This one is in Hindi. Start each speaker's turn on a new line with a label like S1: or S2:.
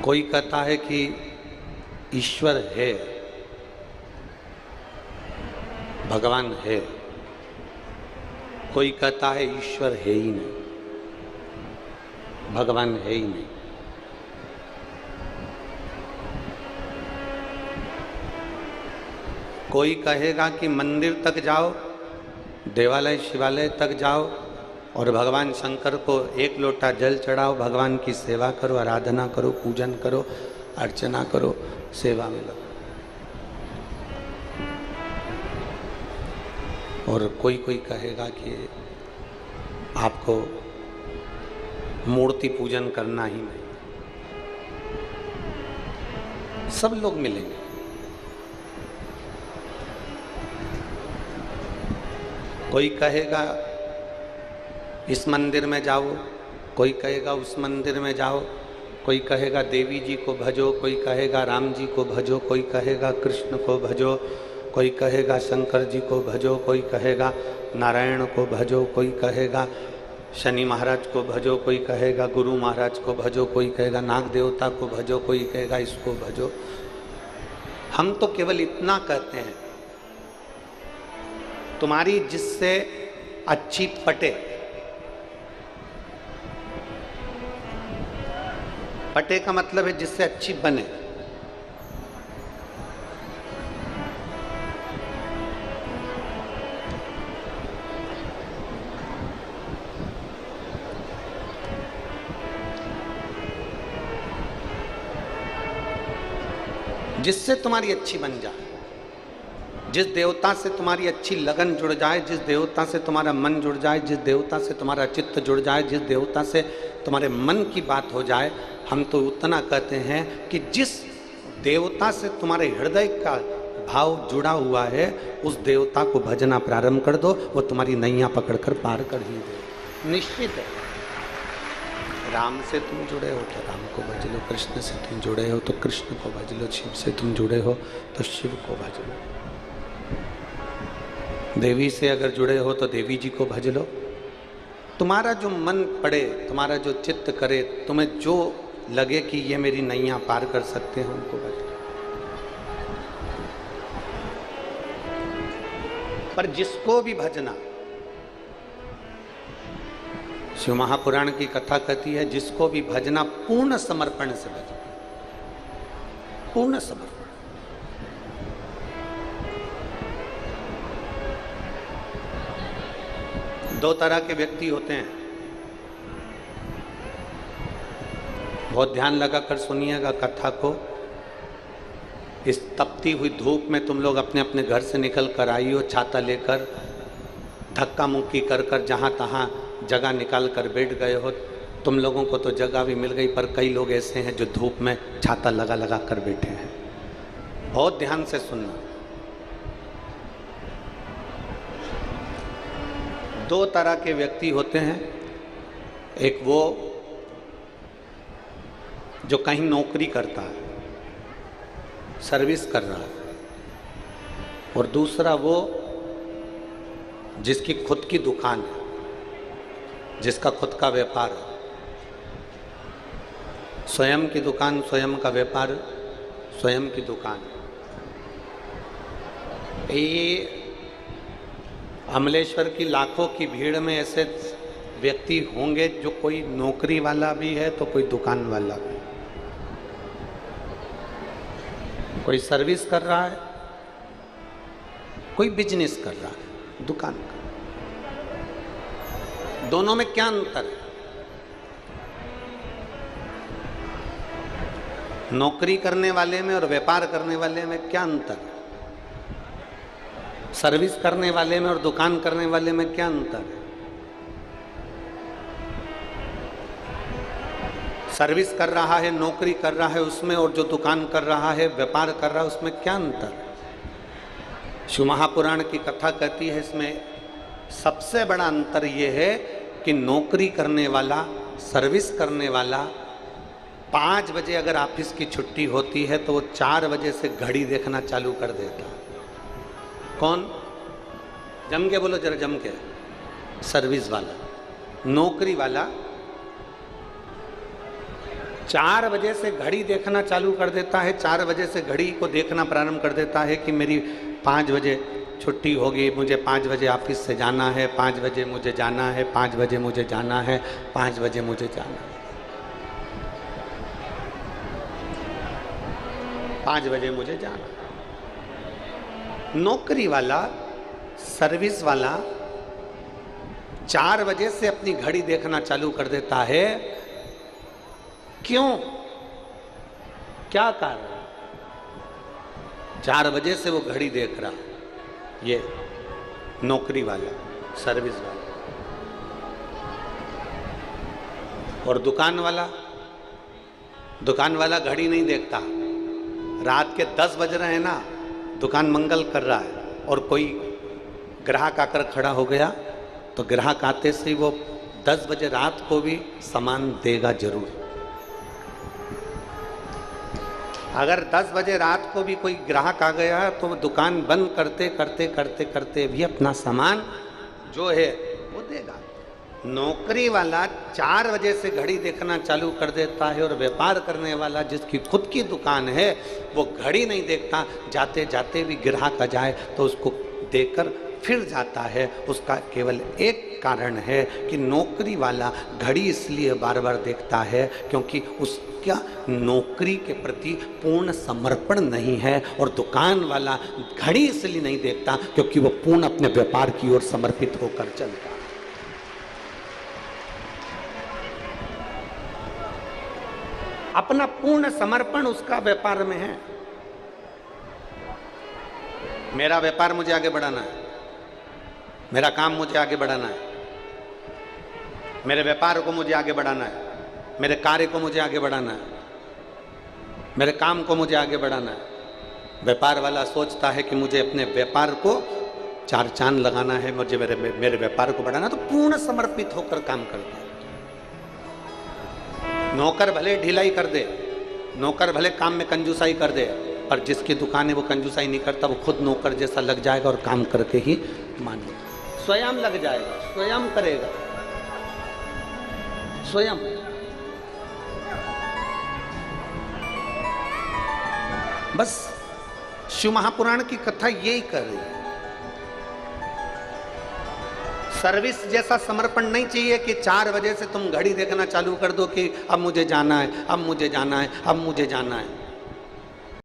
S1: कोई कहता है कि ईश्वर है, भगवान है। कोई कहता है ईश्वर है ही नहीं, भगवान है ही नहीं। कोई कहेगा कि मंदिर तक जाओ, देवालय शिवालय तक जाओ और भगवान शंकर को एक लोटा जल चढ़ाओ, भगवान की सेवा करो, आराधना करो, पूजन करो, अर्चना करो, सेवा में लगो। और कोई कोई कहेगा कि आपको मूर्ति पूजन करना ही नहीं। सब लोग मिलेंगे। कोई कहेगा इस मंदिर में जाओ, कोई कहेगा उस मंदिर में जाओ, कोई कहेगा देवी जी को भजो, कोई कहेगा राम जी को भजो, कोई कहेगा कृष्ण को भजो, कोई कहेगा शंकर जी को भजो, कोई कहेगा नारायण को भजो, कोई कहेगा शनि महाराज को भजो, कोई कहेगा गुरु महाराज को भजो, कोई कहेगा नाग देवता को भजो, कोई कहेगा इसको भजो। हम तो केवल इतना कहते हैं, तुम्हारी जिससे अच्छी पटे, पटे का मतलब है जिससे अच्छी बने। जिससे तुम्हारी अच्छी बन जाए, जिस देवता से तुम्हारी अच्छी लगन जुड़ जाए, जिस देवता से तुम्हारा मन जुड़ जाए, जिस देवता से तुम्हारा चित्त जुड़ जाए, जिस देवता से तुम्हारे मन की बात हो जाए। हम तो उतना कहते हैं कि जिस देवता से तुम्हारे हृदय का भाव जुड़ा हुआ है, उस देवता को भजना प्रारंभ कर दो, वो तुम्हारी नैया पकड़कर पार कर ही दे। निश्चित है। राम से तुम जुड़े हो तो राम को भज लो, कृष्ण से तुम जुड़े हो तो कृष्ण को भज लो, शिव से तुम जुड़े हो तो शिव को भज लो, देवी से अगर जुड़े हो तो देवी जी को भज लो। तुम्हारा जो मन पड़े, तुम्हारा जो चित्त करे, तुम्हें जो लगे कि ये मेरी नैया पार कर सकते हैं, उनको भज लो। पर जिसको भी भजना, शिव महापुराण की कथा कहती है, जिसको भी भजना पूर्ण समर्पण से भजना, पूर्ण समर्पण। दो तरह के व्यक्ति होते हैं, बहुत ध्यान लगाकर सुनिएगा कथा को। इस तपती हुई धूप में तुम लोग अपने अपने घर से निकल कर आई हो, छाता लेकर, धक्का मुक्की कर कर जहाँ तहाँ जगह निकाल कर बैठ गए हो। तुम लोगों को तो जगह भी मिल गई, पर कई लोग ऐसे हैं जो धूप में छाता लगा लगा कर बैठे हैं। बहुत ध्यान से सुनना। दो तरह के व्यक्ति होते हैं, एक वो जो कहीं नौकरी करता है, सर्विस कर रहा है, और दूसरा वो जिसकी खुद की दुकान है, जिसका खुद का व्यापार है। स्वयं की दुकान, स्वयं का व्यापार, स्वयं की दुकान। ये अमलेश्वर की लाखों की भीड़ में ऐसे व्यक्ति होंगे जो कोई नौकरी वाला भी है तो कोई दुकान वाला भी, कोई सर्विस कर रहा है, कोई बिजनेस कर रहा है, दुकान का। दोनों में क्या अंतर है? नौकरी करने वाले में और व्यापार करने वाले में क्या अंतर है? सर्विस करने वाले में और दुकान करने वाले में क्या अंतर है? सर्विस कर रहा है, नौकरी कर रहा है उसमें, और जो दुकान कर रहा है, व्यापार कर रहा है, उसमें क्या अंतर है? शिव महापुराण की कथा कहती है इसमें सबसे बड़ा अंतर ये है कि नौकरी करने वाला, सर्विस करने वाला 5 बजे अगर ऑफिस की छुट्टी होती है तो वो 4 बजे से घड़ी देखना चालू कर देता है। कौन? जम के बोलो जरा, जम के। सर्विस वाला। नौकरी वाला 4 बजे से घड़ी देखना चालू कर देता है, 4 बजे से घड़ी को देखना प्रारंभ कर देता है कि मेरी 5 बजे छुट्टी होगी, मुझे 5 बजे ऑफिस से जाना है, 5 बजे मुझे जाना है, 5 बजे मुझे जाना है, 5 बजे मुझे जाना है, 5 बजे मुझे जाना है। नौकरी वाला, सर्विस वाला 4 बजे से अपनी घड़ी देखना चालू कर देता है। क्यों? क्या कारण? 4 बजे से वो घड़ी देख रहा, ये नौकरी वाला, सर्विस वाला। और दुकान वाला घड़ी नहीं देखता। रात के 10 बज रहे हैं ना, दुकान मंगल कर रहा है और कोई ग्राहक आकर खड़ा हो गया, तो ग्राहक आते से ही वो 10 बजे रात को भी सामान देगा जरूर। अगर 10 बजे रात को भी कोई ग्राहक आ गया तो वो दुकान बंद करते करते करते करते भी अपना सामान जो है वो देगा। नौकरी वाला 4 बजे से घड़ी देखना चालू कर देता है और व्यापार करने वाला जिसकी खुद की दुकान है वो घड़ी नहीं देखता, जाते जाते भी ग्राहक आ जाए तो उसको देकर फिर जाता है। उसका केवल एक कारण है कि नौकरी वाला घड़ी इसलिए बार बार देखता है क्योंकि उसका नौकरी के प्रति पूर्ण समर्पण नहीं है, और दुकान वाला घड़ी इसलिए नहीं देखता क्योंकि वो पूर्ण अपने व्यापार की ओर समर्पित होकर चलता है। अपना पूर्ण समर्पण उसका व्यापार में है। मेरा व्यापार मुझे आगे बढ़ाना है, मेरा काम मुझे आगे बढ़ाना है, मेरे व्यापार को मुझे आगे बढ़ाना है, मेरे कार्य को मुझे आगे बढ़ाना है, मेरे काम को मुझे आगे बढ़ाना है। व्यापार वाला सोचता है कि मुझे अपने व्यापार को 4 चांद लगाना है, मुझे मेरे व्यापार को बढ़ाना, तो पूर्ण समर्पित होकर काम करता है। नौकर भले ढिलाई कर दे, नौकर भले काम में कंजूसाई कर दे, पर जिसकी दुकान है वो कंजूसाई नहीं करता, वो खुद नौकर जैसा लग जाएगा और काम करके ही मानेगा, स्वयं लग जाएगा, स्वयं करेगा, स्वयं। बस शिव महापुराण की कथा यही कर रही है। सर्विस जैसा समर्पण नहीं चाहिए कि 4 बजे से तुम घड़ी देखना चालू कर दो कि अब मुझे जाना है, अब मुझे जाना है, अब मुझे जाना है।